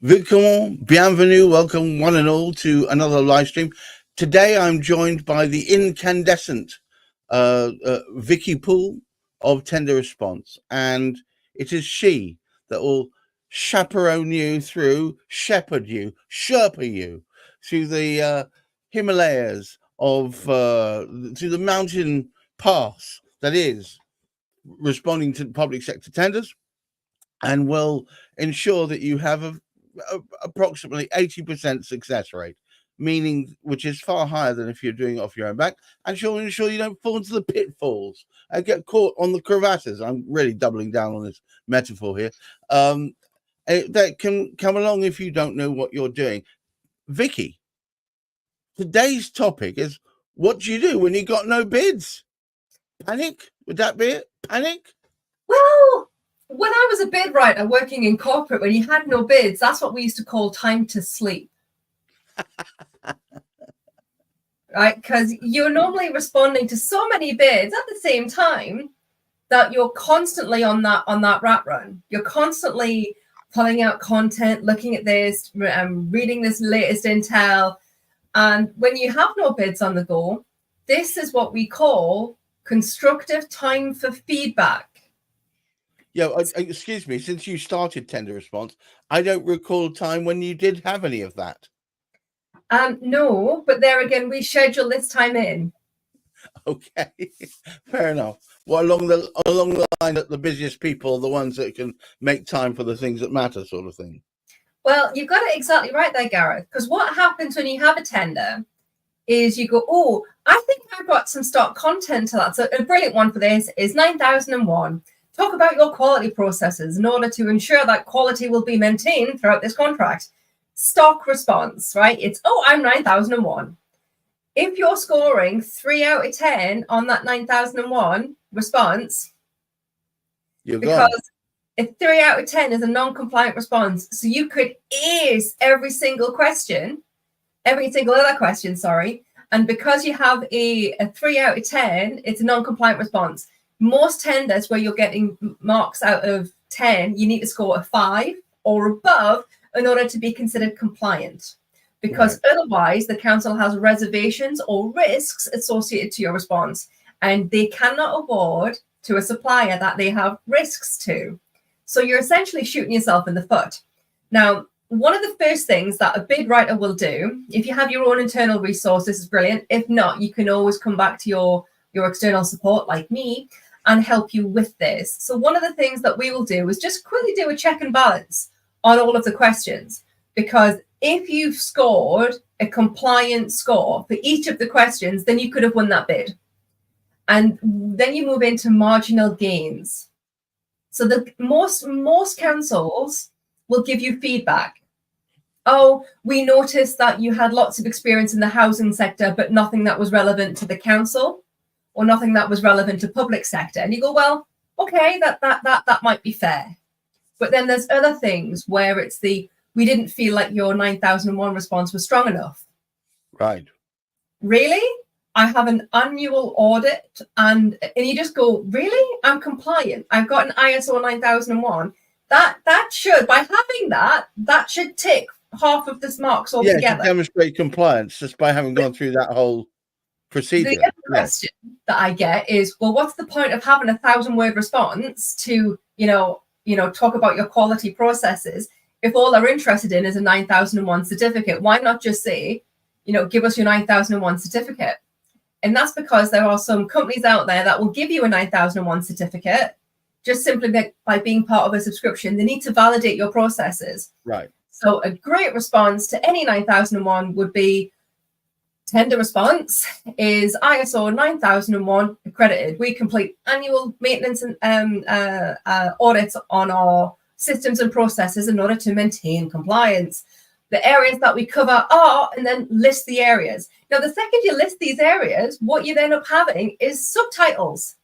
Vicky, bienvenue, welcome one and all to another live stream. Today I'm joined by the incandescent Vicky Poole of Tender Response, and it is she that will chaperone you through, shepherd you, sherpa you through the Himalayas through the mountain pass that is responding to public sector tenders, and will ensure that you have approximately 80% success rate, meaning which is far higher than if you're doing it off your own back, and she'll ensure you don't fall into the pitfalls and get caught on the crevasses. I'm really doubling down on this metaphor here. That can come along if you don't know what you're doing. Vicky, today's topic is, what do you do when you got no bids? Panic? Would that be it? Panic? Well, when I was a bid writer working in corporate, when you had no bids, that's what we used to call time to sleep. Right? Because you're normally responding to so many bids at the same time that you're constantly on that rat run. You're constantly pulling out content, looking at this, reading this latest intel. And when you have no bids on the go, this is what we call constructive time for feedback. Yeah, excuse me, since you started Tender Response, I don't recall a time when you did have any of that. No, but there again, we schedule this time in. Okay, fair enough. Well, along the line that the busiest people are the ones that can make time for the things that matter, sort of thing. Well, you've got it exactly right there, Gareth, because what happens when you have a tender is you go, oh, I think I've got some stock content to that. So a brilliant one for this is 9001. Talk about your quality processes in order to ensure that quality will be maintained throughout this contract. Stock response, right? It's, oh, I'm 9001. If you're scoring 3 out of 10 on that 9001 response, You're because gone. if 3 out of 10 is a non-compliant response, so you could ace every single other question, and because you have a 3 out of 10, it's a non-compliant response. Most tenders where you're getting marks out of 10, you need to score a 5 or above in order to be considered compliant, because otherwise the council has reservations or risks associated to your response, and they cannot award to a supplier that they have risks to. So you're essentially shooting yourself in the foot. Now, one of the first things that a bid writer will do, if you have your own internal resource, this is brilliant. If not, you can always come back to your external support like me and help you with this. So one of the things that we will do is just quickly do a check and balance on all of the questions, because if you've scored a compliant score for each of the questions, then you could have won that bid. And then you move into marginal gains. So the most councils will give you feedback. Oh, we noticed that you had lots of experience in the housing sector, but nothing that was relevant to the council or nothing that was relevant to public sector. And you go, well, okay, that might be fair. But then there's other things where it's we didn't feel like your 9001 response was strong enough. Right. Really? I have an annual audit, and you just go, really? I'm compliant. I've got an ISO 9001. That should, by having that should tick half of this marks altogether. Yeah, to demonstrate compliance just by having gone through that whole procedure. The other question that I get is, well, what's the point of having 1,000-word response to, talk about your quality processes if all they're interested in is a 9001 certificate? Why not just say, give us your 9001 certificate? And that's because there are some companies out there that will give you a 9001 certificate just simply by being part of a subscription. They need to validate your processes. Right. So a great response to any 9001 would be, Tender Response is ISO 9001 accredited. We complete annual maintenance and audits on our systems and processes in order to maintain compliance. The areas that we cover are, and then list the areas. Now, the second you list these areas, what you then end up having is subsections.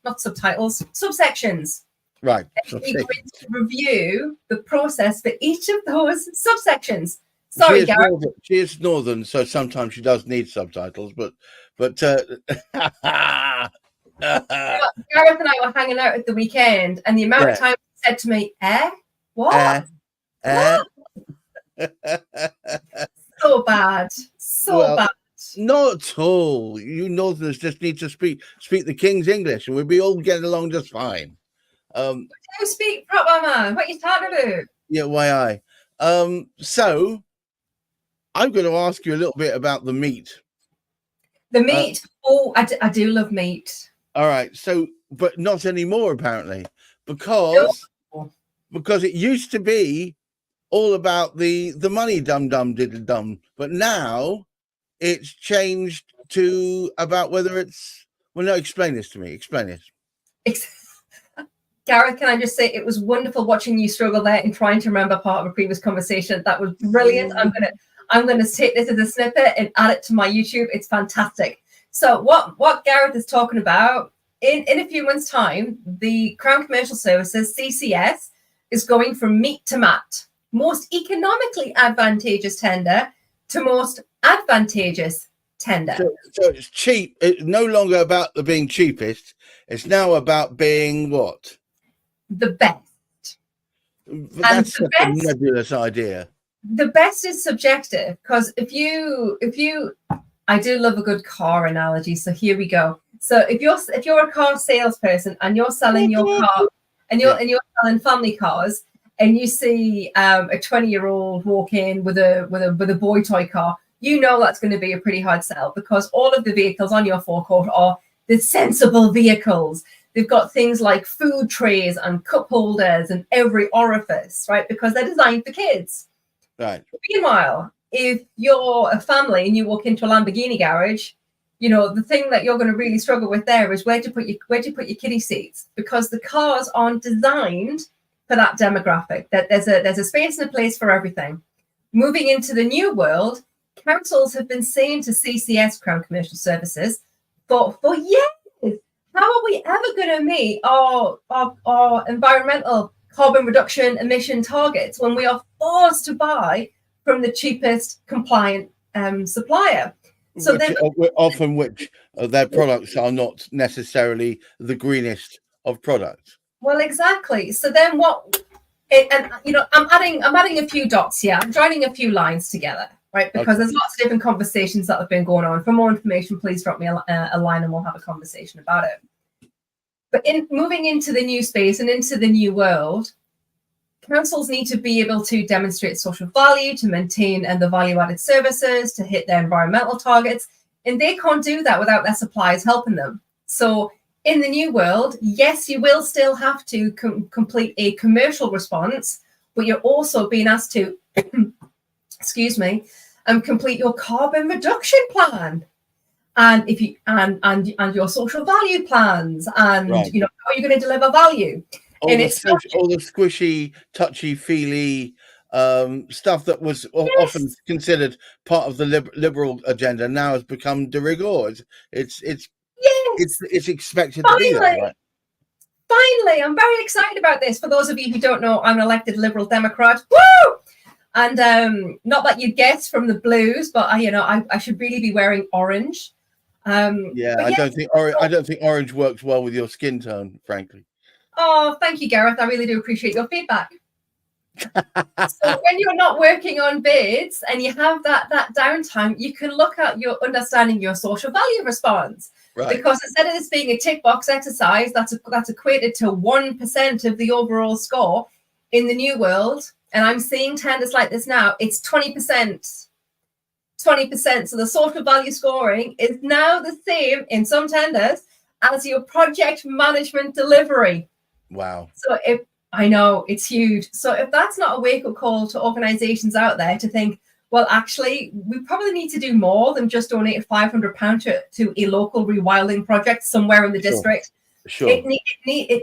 Right. And we're going to review the process for each of those subsections. Sorry, Gareth. She is northern, so sometimes she does need subtitles, but Gareth and I were hanging out at the weekend, and the amount of time he said to me, what? So bad. So Well, bad. not at all. You Northerners just need to speak the King's English, and we'll be all getting along just fine. Don't speak proper, man. What are you talking about? Yeah, why I? So I'm going to ask you a little bit about the meat. The meat. I do love meat. All right. So, but not anymore, apparently, because it used to be all about the money, dum dum diddle dum, but now it's changed to about whether it's. Well, no, explain this to me. Explain this. Gareth, can I just say it was wonderful watching you struggle there in trying to remember part of a previous conversation. That was brilliant. I'm gonna take this as a snippet and add it to my YouTube. It's fantastic. So what Gareth is talking about, in a few months' time, the Crown Commercial Services, CCS, is going from meat to mat. Most economically advantageous tender to most advantageous tender. So it's cheap. It's no longer about the being cheapest. It's now about being what? The best. But that's such a nebulous idea. The best is subjective, because if you I do love a good car analogy, so here we go. So if you're a car salesperson and you're selling your car and you're selling family cars, and you see a 20-year-old walk in with a boy toy car, you know that's going to be a pretty hard sell, because all of the vehicles on your forecourt are the sensible vehicles. They've got things like food trays and cup holders in every orifice, right? Because they're designed for kids. Right. Meanwhile, if you're a family and you walk into a Lamborghini garage, you know, the thing that you're going to really struggle with there is where to put your kiddie seats, because the cars aren't designed for that demographic. That there's a space and a place for everything. Moving into the new world, councils have been saying to CCS, Crown Commercial Services, for years, how are we ever going to meet our environmental carbon reduction emission targets when we are forced to buy from the cheapest compliant supplier? So which their products are not necessarily the greenest of products. Well, exactly. So then I'm adding a few dots here. I'm joining a few lines together, right? Because there's lots of different conversations that have been going on. For more information, please drop me a line and we'll have a conversation about it. But in moving into the new space and into the new world, councils need to be able to demonstrate social value, to maintain the value-added services, to hit their environmental targets, and they can't do that without their suppliers helping them. So in the new world, yes, you will still have to complete a commercial response, but you're also being asked to, complete your carbon reduction plan. And if you and your social value plans, and how are you going to deliver value? All the squishy, touchy-feely stuff that was often considered part of the liberal agenda now has become de rigueur. It's expected to be that, right? Finally, I'm very excited about this. For those of you who don't know, I'm an elected Liberal Democrat. Woo! And not that you'd guess from the blues, but I should really be wearing orange. I don't think orange works well with your skin tone, frankly. Oh, thank you, Gareth. I really do appreciate your feedback. So when you're not working on bids and you have that downtime, you can look at your understanding your social value response. Right. Because instead of this being a tick box exercise that's equated to 1% of the overall score in the new world, and I'm seeing tenders like this now, it's 20%. 20%. So the social value scoring is now the same in some tenders as your project management delivery. Wow. So I know it's huge. So if that's not a wake-up call to organizations out there to think, well, actually, we probably need to do more than just donate £500 to a local rewilding project somewhere in the district. Sure. It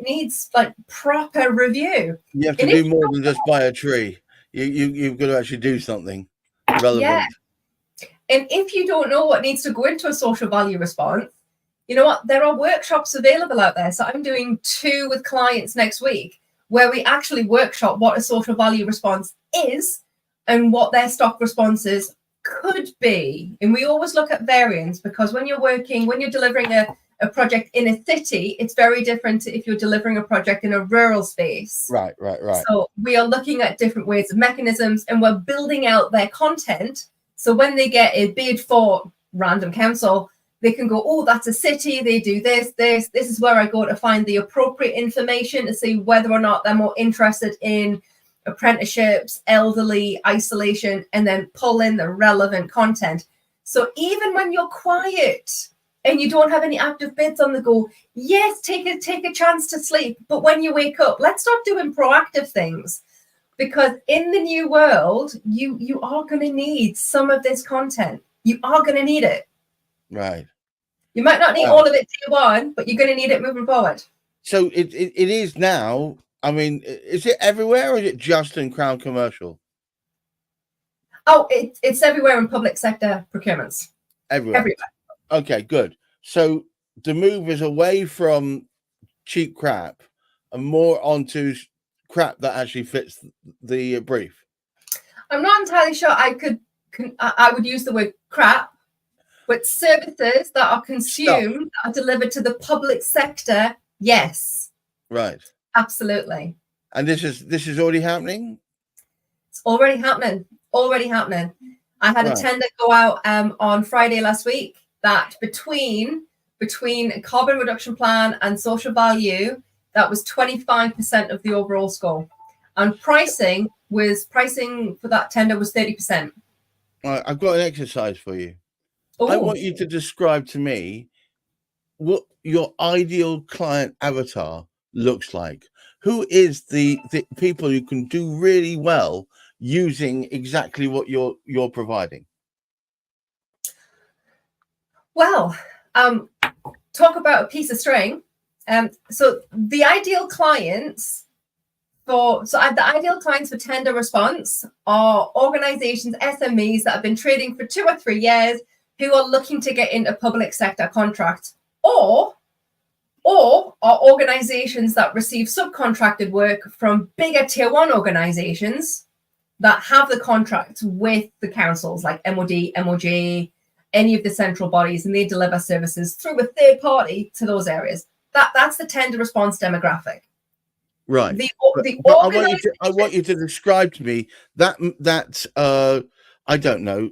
needs like proper review. You have to do more than just buy a tree. You've got to actually do something relevant. Yeah. And if you don't know what needs to go into a social value response, you know what? There are workshops available out there. So I'm doing 2 with clients next week where we actually workshop what a social value response is and what their stock responses could be. And we always look at variance, because when you're delivering a a project in a city, it's very different to if you're delivering a project in a rural space. Right. So we are looking at different ways of mechanisms, and we're building out their content. So when they get a bid for random council, they can go, oh, that's a city, they do this. This is where I go to find the appropriate information to see whether or not they're more interested in apprenticeships, elderly, isolation, and then pull in the relevant content. So even when you're quiet and you don't have any active bids on the go, yes, take a chance to sleep. But when you wake up, let's start doing proactive things, because in the new world, you are going to need some of this content. You are going to need it. Right. You might not need all of it day one, but you're going to need it moving forward. So it is now. I mean, is it everywhere, or is it just in Crown Commercial? Oh, it's everywhere in public sector procurements. Everywhere. Okay, good. So the move is away from cheap crap and more onto crap that actually fits the brief. I'm not entirely sure I would use the word crap, but services that are consumed, that are delivered to the public sector, yes. Right. Absolutely. And this is already happening? It's already happening. I had a tender go out on Friday last week that between a carbon reduction plan and social value, that was 25% of the overall score. And pricing for that tender was 30%. All right, I've got an exercise for you. Ooh. I want you to describe to me what your ideal client avatar looks like. Who is the people who can do really well using exactly what you're providing? Well, talk about a piece of string. So the ideal clients for tender response are organizations, SMEs that have been trading for 2 or 3 years, who are looking to get into public sector contracts, or are organizations that receive subcontracted work from bigger tier 1 organizations that have the contracts with the councils like MOD, MOJ, any of the central bodies, and they deliver services through a third party to those areas. That's the tender response demographic. Right. I want you to describe to me that I don't know,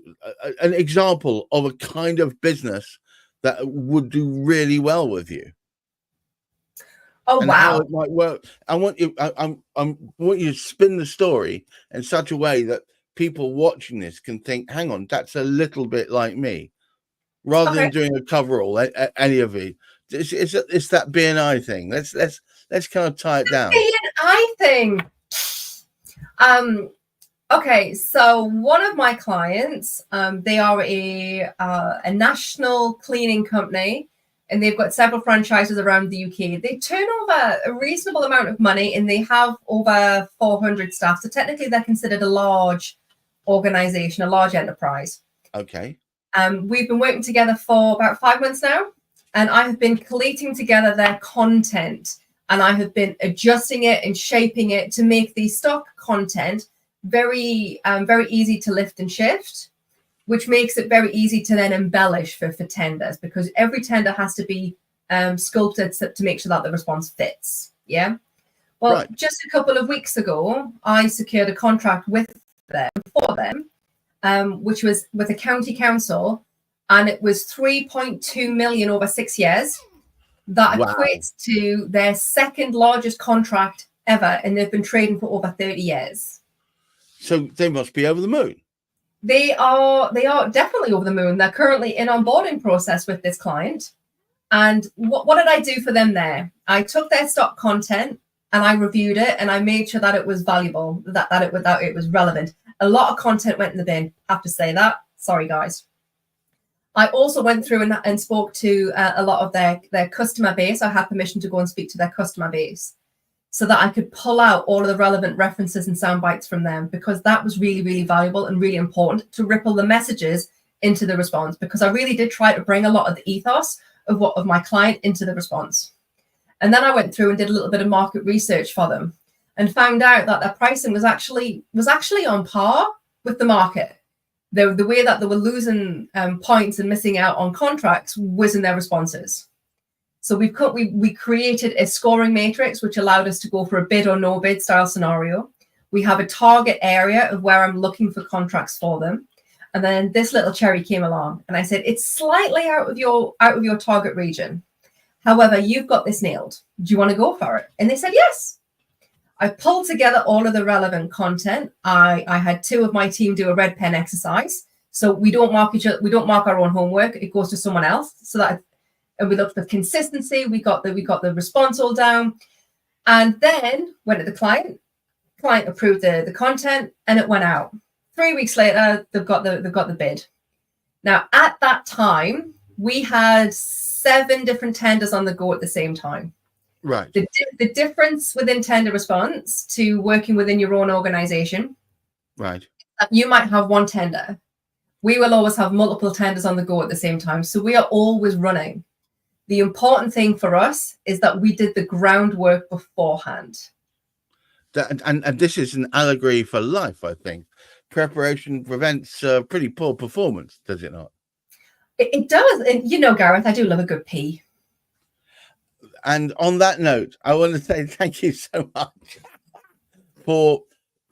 an example of a kind of business that would do really well with you. Oh, and wow. How it might work. I want you to spin the story in such a way that people watching this can think, hang on, that's a little bit like me, rather than doing a coverall, any of it. It's that BNI thing. Let's kind of tie it down. BNI thing. Okay, so one of my clients, they are a national cleaning company, and they've got several franchises around the UK. They turn over a reasonable amount of money, and they have over 400 staff. So technically, they're considered a large organization, a large enterprise. Okay. We've been working together for about 5 months now, and I have been collating together their content, and I have been adjusting it and shaping it to make the stock content very easy to lift and shift, which makes it very easy to then embellish for tenders, because every tender has to be sculpted to make sure that the response fits. Yeah. Well, Just a couple of weeks ago, I secured a contract for them, which was with a county council, and it was 3.2 million over 6 years. That equates to their second largest contract ever, and they've been trading for over 30 years. So they must be over the moon. They are definitely over the moon. They're currently in onboarding process with this client. And what did I do for them there? I took their stock content and I reviewed it, and I made sure that it was valuable, that it was relevant. A lot of content went in the bin. I have to say that. Sorry, guys. I also went through and spoke to a lot of their customer base. I had permission to go and speak to their customer base, so that I could pull out all of the relevant references and sound bites from them, because that was really, really valuable and really important to ripple the messages into the response, because I really did try to bring a lot of the ethos of my client into the response. And then I went through and did a little bit of market research for them and found out that their pricing was actually on par with the market. The way that they were losing points and missing out on contracts was in their responses. So we created a scoring matrix, which allowed us to go for a bid or no bid style scenario. We have a target area of where I'm looking for contracts for them. And then this little cherry came along and I said, it's slightly out of your target region. However, you've got this nailed. Do you want to go for it? And they said, yes. I pulled together all of the relevant content. I had 2 of my team do a red pen exercise. So we don't mark each other, we don't mark our own homework. It goes to someone else. So that, and we looked for consistency. We got the response all down. And then went to the client. Client approved the content and it went out. 3 weeks later, they've got the bid. Now, at that time, we had 7 different tenders on the go at the same time. Right. The difference within tender response to working within your own organization. Right. You might have 1 tender. We will always have multiple tenders on the go at the same time. So we are always running. The important thing for us is that we did the groundwork beforehand. And this is an allegory for life, I think. Preparation prevents pretty poor performance, does it not? It does. And you know, Gareth, I do love a good pee. And on that note, I want to say thank you so much for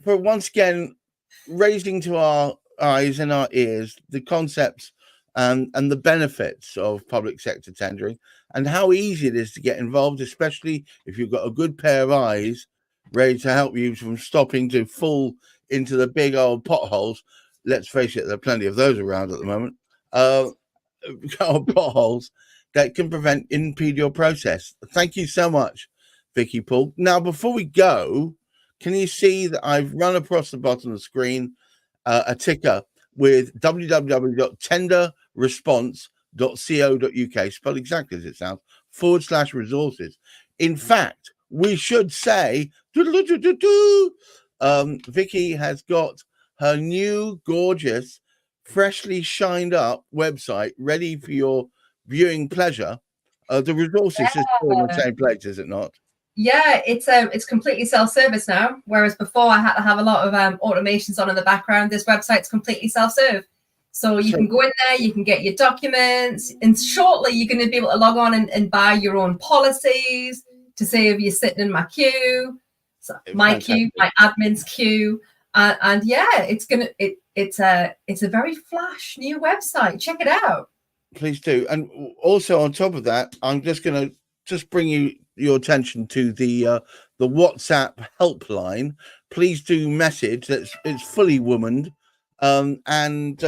once again raising to our eyes and our ears the concepts and the benefits of public sector tendering and how easy it is to get involved, especially if you've got a good pair of eyes ready to help you from stopping to fall into the big old potholes. Let's face it, there are plenty of those around at the moment. Potholes that can impede your process. Thank you so much, Vicky, Poole. Now, before we go, can you see that I've run across the bottom of the screen a ticker with www.tenderresponse.co.uk, spelled exactly as it sounds, /resources. In fact, we should say, Vicky has got her new, gorgeous, freshly shined up website ready for your viewing pleasure. The resources is still in the same place, is it not? Yeah, it's completely self-service now. Whereas before I had to have a lot of automations on in the background. This website's completely self-serve. So you can go in there, you can get your documents, and shortly you're going to be able to log on and buy your own policies to save you sitting in my queue, my queue, my admin's queue. And yeah, it's a very flash new website. Check it out. Please do. And also on top of that, I'm just going to bring your attention to the WhatsApp helpline. Please do message. It's fully womaned, and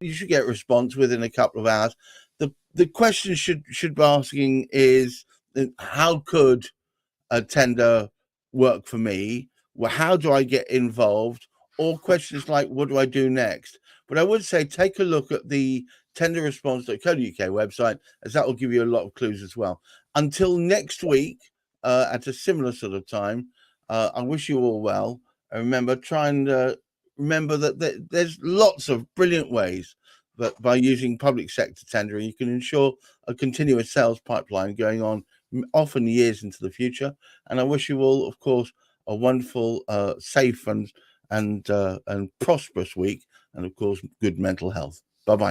you should get a response within a couple of hours. The question should be asking is, how could a tender work for me? Well, how do I get involved? Or questions like, what do I do next? But I would say take a look at the tenderresponse.co.uk website, as that will give you a lot of clues as well. Until next week, at a similar sort of time, I wish you all well. And remember, try and remember that there's lots of brilliant ways that by using public sector tendering, you can ensure a continuous sales pipeline going on often years into the future. And I wish you all, of course, a wonderful, safe and prosperous week, and of course, good mental health.